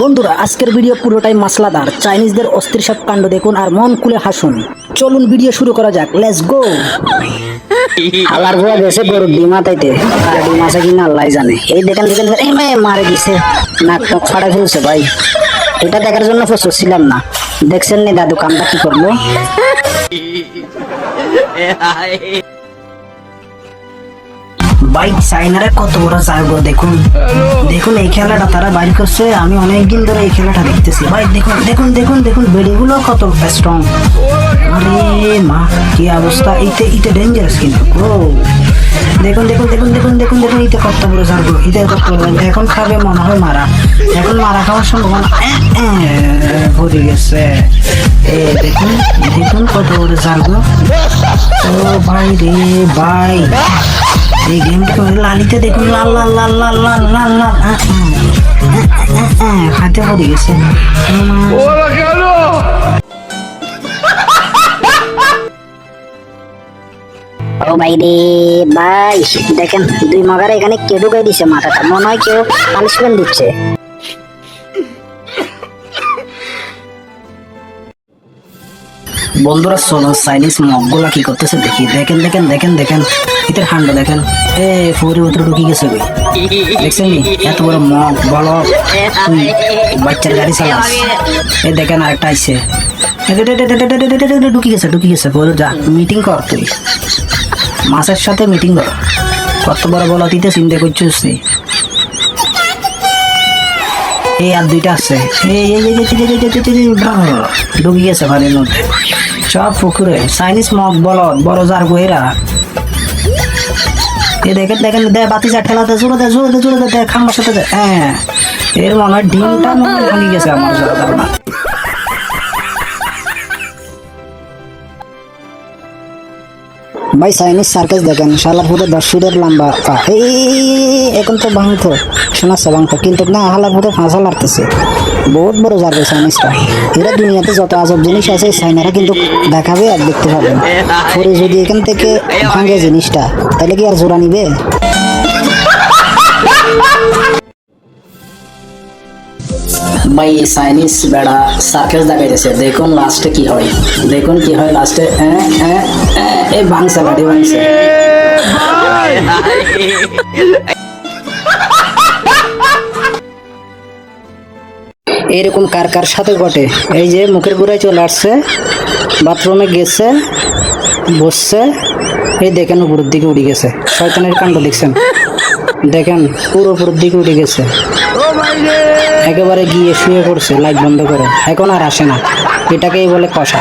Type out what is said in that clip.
বন্ধুরা আজকের ভিডিও পুরোটাই মাসলাদার। চাইনিজদের অস্থির সব কাণ্ড দেখুন আর মন খুলে হাসুন। চলুন ভিডিও শুরু করা যাক, লেটস গো। আলার ভুয়া গেছে গরুর ডিম আতাইতে, আর ডিম আছে কিনা আল্লাহ জানে। এই দেখেন দেখেন এই মেয়ে মারে গেছে, নাক টাক ফাড়া ফেলছে ভাই। এটা দেখার জন্য প্রস্তুত ছিলাম না। দেখছেন নি দাদু কামটা কি করলো। ভাই চাইনারে কত বড় জায়গা দেখুন, দেখুন এই খেলাটা তারা বাইর করছে। আমি অনেকদিন ধরে এই খেলাটা দেখতেছি ভাই। দেখুন দেখুন দেখুন দেখুন বেড়িগুলো কত স্ট্রং। আরে মা কি অবস্থা, ইতে ডেঞ্জারাস কিন্তু। ও দেখুন দেখুন দেখুন দেখুন দেখুন দেখুন ইতে কত বড় জায়গা, ইতে কত বড়। এখন খাবে মনে হয় মারা, এখন মারা খাওয়ার সম্ভাবনা ভরে গেছে। এ দেখুন দেখুন কত বড় জায়গা। ও ভাই রে ভাই, এই গেমটা লালিতে দেখুন লাল লাল লাল লাল লাল লাল লাল হাতে পড়ে গেছে। ও ভাই রে ভাই, দেখেন দুই মগারে এখানে কে ঢুকাই দিছে মাথাটা, মনে হয় কেউ পানিশমেন্ট দিচ্ছে। বন্ধুরা চলো চাইনিজ মগগুলা কি করতেছে দেখি। দেখেন দেখেন দেখেন দেখেন এটার হান্ডা দেখেন। এ ফোরে উতরে ঢুকি গেছে, দেখছেন নি এত বড় মগ বলো, তুই বাচ্চার গাড়ি চালাস। এ দেখেন আরেকটা আইছে, ঢুকি গেছে ঢুকি গেছে। বলো যা মিটিং কর, তুই মাছের সাথে মিটিং কর। কত বড় বলো দিতে চিন্তা করছিস। এই আর দুইটা আছে, ঢুকি গেছে বাড়ির মধ্যে সব পুকুরে। চাইনিজ মগ বলদ বড় জার গোয়েরা। এ দেখেন দেখেন দে বাতি যা ঠেলাতে জোরে দে জোরে দে জোরে দে, খাম্বার সাথে দে। হ্যাঁ এর মনে হয় ডিমটা মনে ভাঙি গেছে আমার ধারণা। ভাই চাইনিজ সার্কাস দেখেন, শালার পুরো 10 ফিটের লম্বা পা। এখন তো ভাঙতো শোনাচ্ছে ভাঙতো, কিন্তু না হালার পুরো ফাঁসা লাগতেছে। বহুত বড় যাবে চাইনিজটা। এরা দুনিয়াতে যত আজব জিনিস আছে চাইনারা কিন্তু দেখাবে আর দেখতে পাবেন। পরে যদি এখান থেকে ভাঙে জিনিসটা, তাহলে কি আর জোড়া নিবে। ভাই চাইনিজ বেড়া সার্কাস দেখাইতেছে, দেখুন লাস্টে কি হয়, দেখুন কি হয় লাস্টে। এই ভাঙছে বাড়ি ভাঙছে। এরকম কার কার সাথে ঘটে। এই যে মুখের ঘুরায় চলে আসছে, বাথরুমে গেছে, বসছে, এই দেখেন উপরের দিকে উঠে গেছে। শয়তানের কাণ্ড দেখছেন, দেখেন পুরো উপরের দিকে উঠে গেছে, একেবারে গিয়ে শুয়ে পড়ছে লাইট বন্ধ করে। এখন আর আসে না, এটাকেই বলে কষা।